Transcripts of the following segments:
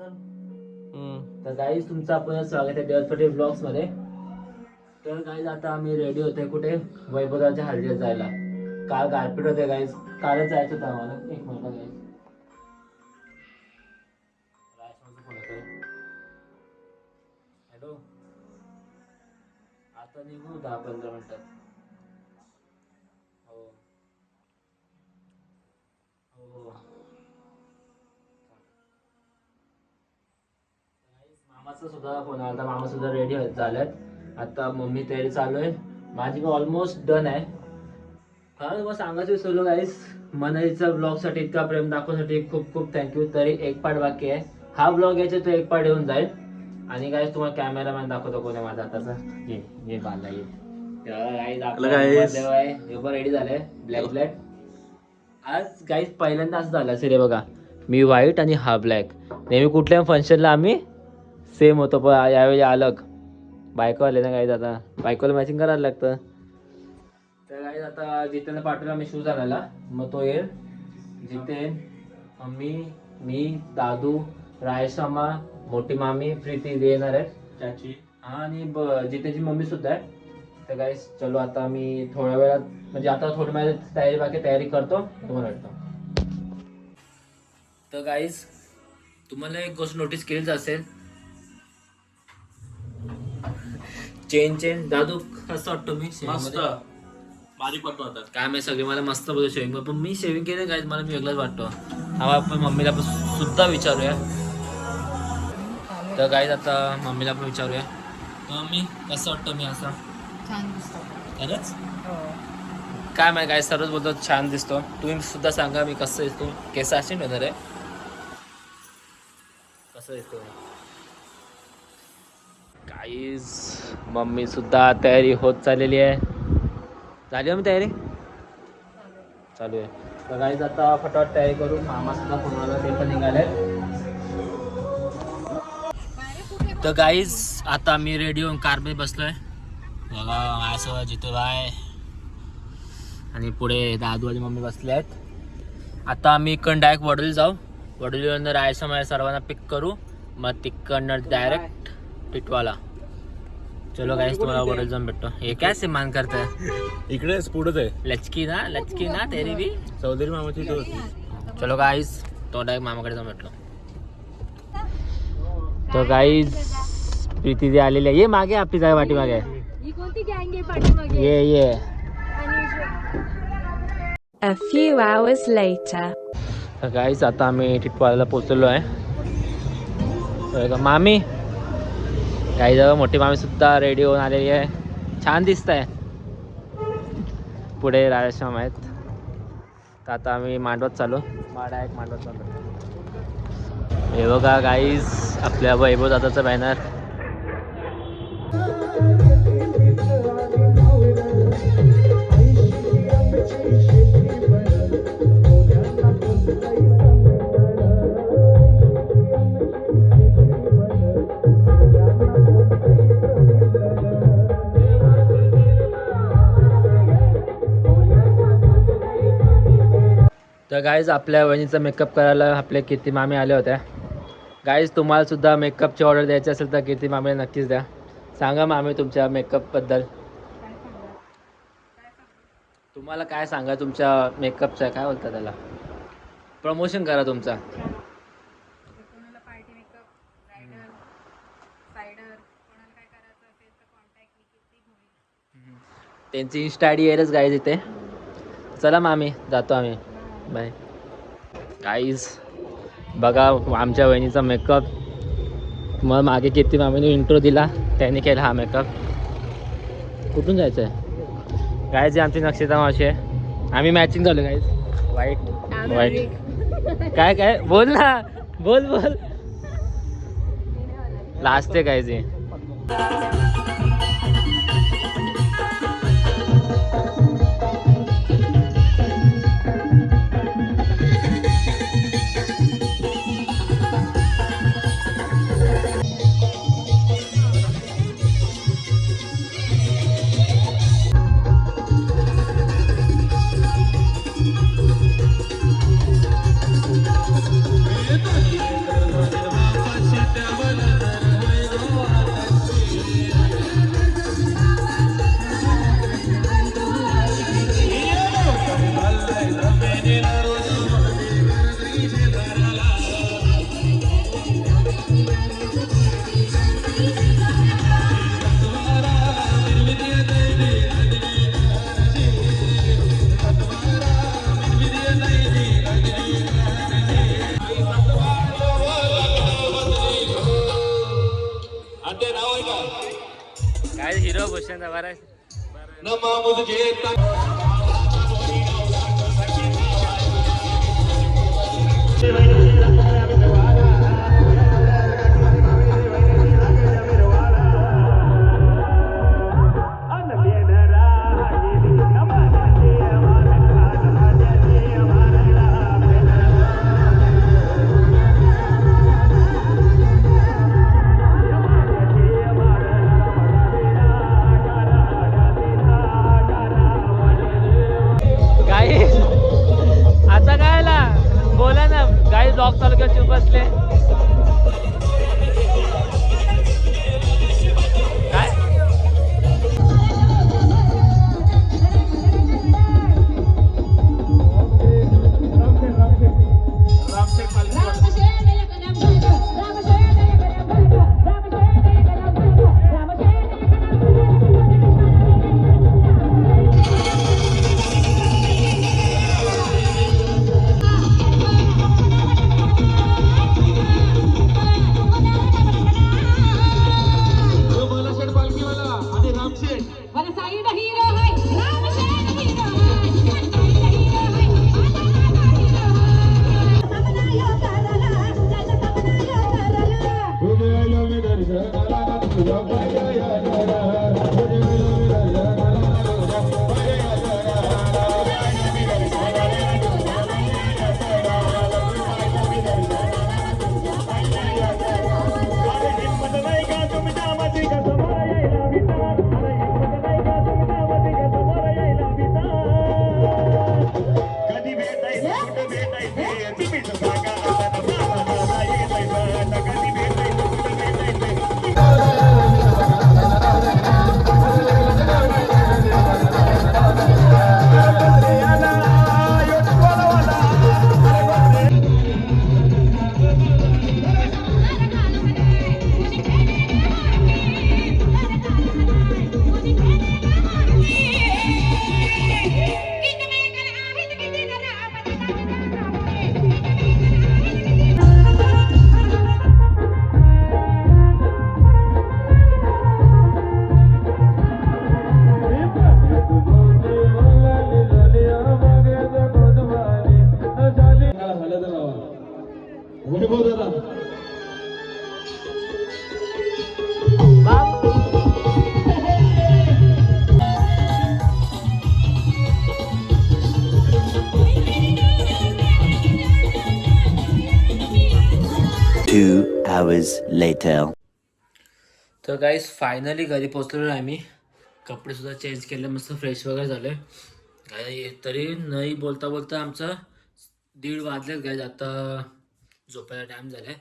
तर गाईज तुमचं आपण स्वागत आहे देवस्पटी ब्लॉग्स मध्ये. तर गाईज आता आम्ही रेडी होतोय कुठे वैभवच्या हल्दीला जायला. काल गारपीट होते गाईज, कालच जायचं होतं आम्हाला. एक मिनिट गाईज, हॅलो, आता निघू 10-15 मिनिटात. हो हो हो. मामाचा सुद्धा फोन आला, मामा सुद्धा रेडी झालेत. आता मम्मी तयारी चालू आहे, माझी पण ऑलमोस्ट डन आहे. खरंच मग सांगायचं विसरलो गाईस, मनालीचा ब्लॉग साठी इतका प्रेम दाखवण्यासाठी खूप खूप थँक्यू. तरी एक पार्ट बाकी आहे, हा ब्लॉग याच्या तो एक पार्ट येऊन जाईल. आणि गाईस तुम्हाला कॅमेरामॅन दाखवतो कोण आहे माझा आताचा. ये बाला ये. रेडी झालंय ब्लॅक ब्लॅक. आज गाईस पहिल्यांदा असं झालं असेल, बघा मी व्हाईट आणि हा ब्लॅक. नेहमी कुठल्या फंक्शनला आम्ही सेम होतो, पण यावेळी अलग. बायको आले ना गाईज, आता बायकोला मॅचिंग करायला लागतं. तर गाईज आता जितेंद्र पाठवला मी शूज आणायला, मग तो येईल. जितेन, मम्मी, मी, दादू, रायशमा, मोठी मामी, प्रीती येणार आहेत, चाची आणि जितेची मम्मी सुद्धा आहे. तर गाईज चलो आता मी थोड्या वेळात, म्हणजे आता थोडी माझी तयारी बाकी, तयारी करतो, तुम्हाला भेटतो. तर गाईज तुम्हाला एक गोष्ट नोटीस केलीच असेल, चेन दादू कसं वाटतो मी मस्त बारीक वाटतो आता. काय मी सगळे मला मस्त बोलतो शेविंग, पण मी शेविंग केलं काय मला मी वेगळंच वाटतो. हा आपण मम्मीला पण सुद्धा विचारूया. तर गाईज आता मम्मीला पण विचारूया, मम्मी कसं वाटतं मी असा. छान दिसतो खरंच काय माहिती काय सर्वच बोलतो छान दिसतो. तुम्ही सुद्धा सांगा मी कसं दिसतो. केस असे होणार आहे, कसं दिसतो गाईज. मम्मी सुद्धा तयारी होत चाललेली आहे. झाली मग तयारी चालू आहे. तर गाईज आता फटाफट तयारी करू. मामा सुद्धा फोनवाला ते पण निघाले. तर गाईज आता मी रेडी होऊन कारमध्ये बसलोय. बघा माझ्यासोबत जितू बाय आणि पुढे दादू आणि मम्मी बसले आहेत. आता आम्ही इकडून डायरेक्ट वडोली जाऊ. वडोलीवरनं राहायचं माझ्या सर्वांना पिक करू, मग तिकडनं डायरेक्ट टिटवाला. चलो गाईस तुम्हाला वडोली जाऊन भेटतो. हे काय सिमान करताय इकडेच पुढेच आहे. लचकी ना तेरी भी चौधरी मामाची तो होती. चलो गाईस तो डायरेक्ट मामाकडे जाऊन भेटलो. तो गाईज प्रीती जी आलेली आहे, ये मागे आपली जागा पाठी मागे ये. A few hours later. तर गाईज आता आम्ही टिटवाळ्याला पोहोचलो आहे. मामी काही जवळ मोठी मामी सुद्धा रेडी होऊन आलेली आहे. छान दिसत आहे. पुढे राजश्याम आहेत. तर आता आम्ही मांडवत चालू. डायरेक्ट मांडवत चालू. हे बघा गाईज आपल्या वैभव दादाचा बॅनर. तर गाईज आपल्या वहिनीचा मेकअप करायला आपल्या कीर्ती मामी आल्या होत्या. गाईज तुम्हाला सुद्धा मेकअपची ऑर्डर द्यायची असेल तर कीर्ती मामीला नक्कीच द्या. सांगा मामी तुमच्या मेकअपबद्दल. तुम्हाला काय सांगा तुमच्या मेकअपचं, काय बोलतात त्याला, प्रमोशन करा तुमचा. कोणाला पार्टी मेकअप, ब्रायडल, सायडर, कोणाला काय करायचं असेल तर कॉन्टॅक्ट मी किती होईल. त्यांची इन्स्टा आयडी येईलच गाईज इथे. चला मामी जातो आम्ही, बाय. गाईज बघा आमच्या वहिनीचा मेकअप. मग मागे किती मामीने इंट्रो दिला, त्याने केला हा मेकअप. कुठून जायचं आहे गाईज? आमची नक्षता मावशी आहे. आम्ही मॅचिंग झालो गाईज. वाईट काय बोल ना, बोल लास्ट आहे गाईज. रोशन बरं आहे. गाईस आता काय आला बोला ना गाईस ब्लॉग चालू केला चुप बसले काय Two hours later. तर गाईस फायनली घरी पोहोचलेलो आहे आम्ही कपडे सुद्धा चेंज केले मस्त फ्रेश वगैरे झाले काय तरी नाही बोलता बोलता आमचं 1:30 वाजलेत गाईज आता झोपायला टाईम झालाय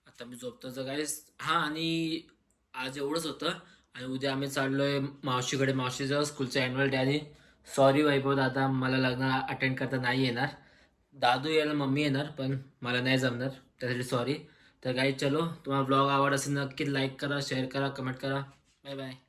आता मी झोपतो गाईस हां आणि आज एवढंच होतं आणि उद्या आम्ही चाललोय मावशीकडे मावशीचं स्कूलचं ॲन्युअल डे आणि सॉरी वैभव दादा मला लग्न अटेंड करता नाही येणार दादू यायला मम्मी येणार पण मला नाही जमणार त्यासाठी सॉरी तर गाईज चलो तुम्हाला ब्लॉग आवड असेल नक्की लाईक करा शेअर करा कमेंट करा बाय बाय